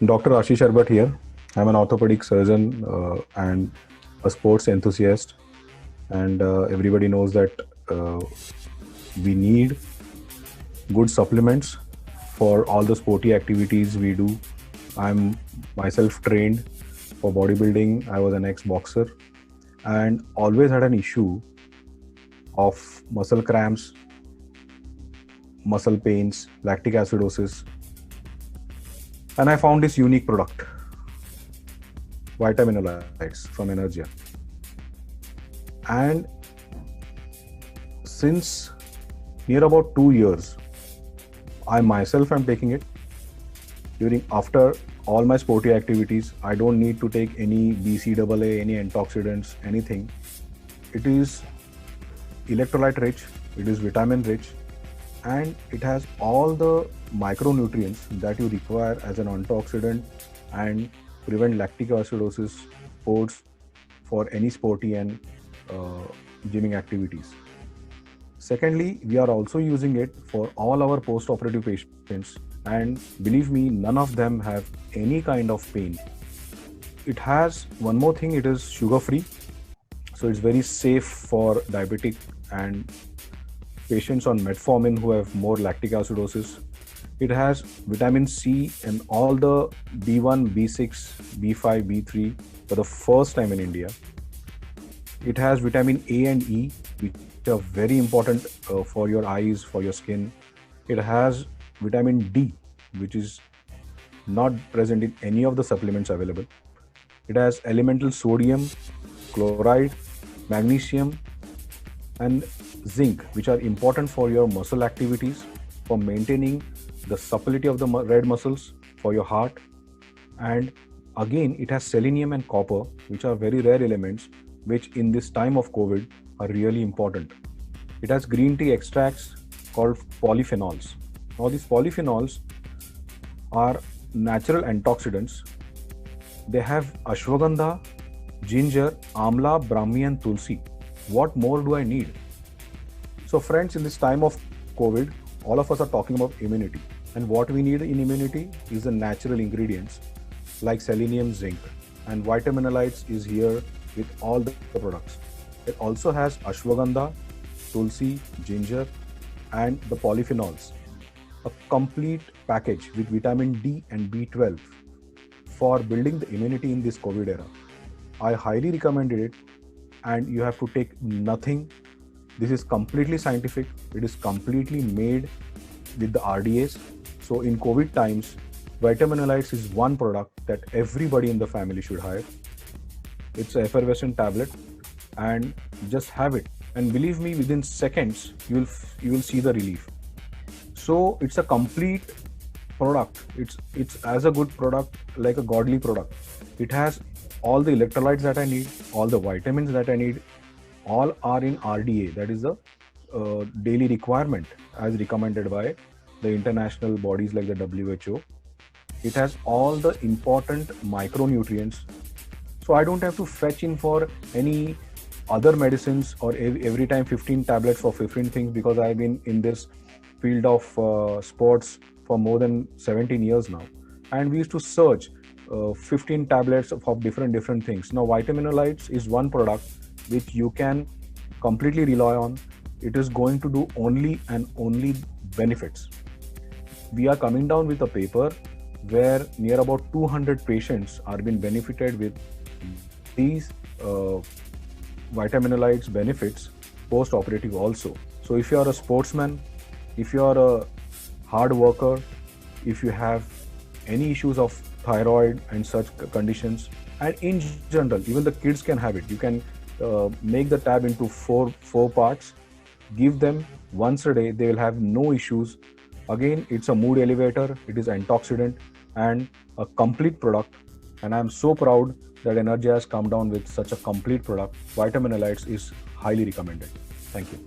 Dr. Ashish Arbhat here. I'm an orthopedic surgeon and a sports enthusiast. And everybody knows that we need good supplements for all the sporty activities we do. I'm myself trained for bodybuilding. I was an ex-boxer and always had an issue of muscle cramps, muscle pains, lactic acidosis. And I found this unique product, Vitaminolites from Energia. And since near about 2 years, I myself am taking it after all my sporty activities. I don't need to take any BCAA, any antioxidants, anything. It is electrolyte rich, it is vitamin rich, and it has all the micronutrients that you require as an antioxidant and prevent lactic acidosis sports for any sporty and gymming activities. Secondly, we are also using it for all our post-operative patients, and believe me, none of them have any kind of pain. It has one more thing, it is sugar-free, so it's very safe for diabetic and patients on metformin who have more lactic acidosis. It has vitamin C and all the B1, B6, B5, B3 for the first time in India. It has vitamin A and E, which are very important for your eyes, for your skin. It has vitamin D, which is not present in any of the supplements available. It has elemental sodium, chloride, magnesium, and zinc, which are important for your muscle activities, for maintaining the supplety of the red muscles, for your heart. And again, it has selenium and copper, which are very rare elements, which in this time of COVID are really important. It has green tea extracts called polyphenols. Now, these polyphenols are natural antioxidants. They have ashwagandha, ginger, amla, brahmi, and tulsi. What more do I need? So friends, in this time of COVID, all of us are talking about immunity. And what we need in immunity is the natural ingredients like selenium, zinc, and Vitaminolites is here with all the products. It also has ashwagandha, tulsi, ginger, and the polyphenols. A complete package with vitamin D and B12 for building the immunity in this COVID era. I highly recommended it, and you have to take nothing. This is completely scientific. It is completely made with the RDAs. So in COVID times, Vitaminolites is one product that everybody in the family should have. It's an effervescent tablet, and just have it. And believe me, within seconds, you will see the relief. So it's a complete product. It's as a good product, like a godly product. It has all the electrolytes that I need, all the vitamins that I need. All are in RDA, that is the daily requirement as recommended by the international bodies like the WHO. It has all the important micronutrients. So I don't have to fetch in for any other medicines or every time 15 tablets for 15 things, because I've been in this field of sports for more than 17 years now. And we used to search 15 tablets of different things. Now, Vitaminolites is one product which you can completely rely on. It is going to do only and only benefits. We are coming down with a paper where near about 200 patients are being benefited with these Vitaminolites benefits post-operative also. So if you are a sportsman, if you are a hard worker, if you have any issues of thyroid and such conditions, and in general, even the kids can have it. You can make the tab into four parts, give them once a day, they will have no issues. Again, it's a mood elevator, it is antioxidant and a complete product. And I'm so proud that Energia has come down with such a complete product. Vitaminolites is highly recommended. Thank you.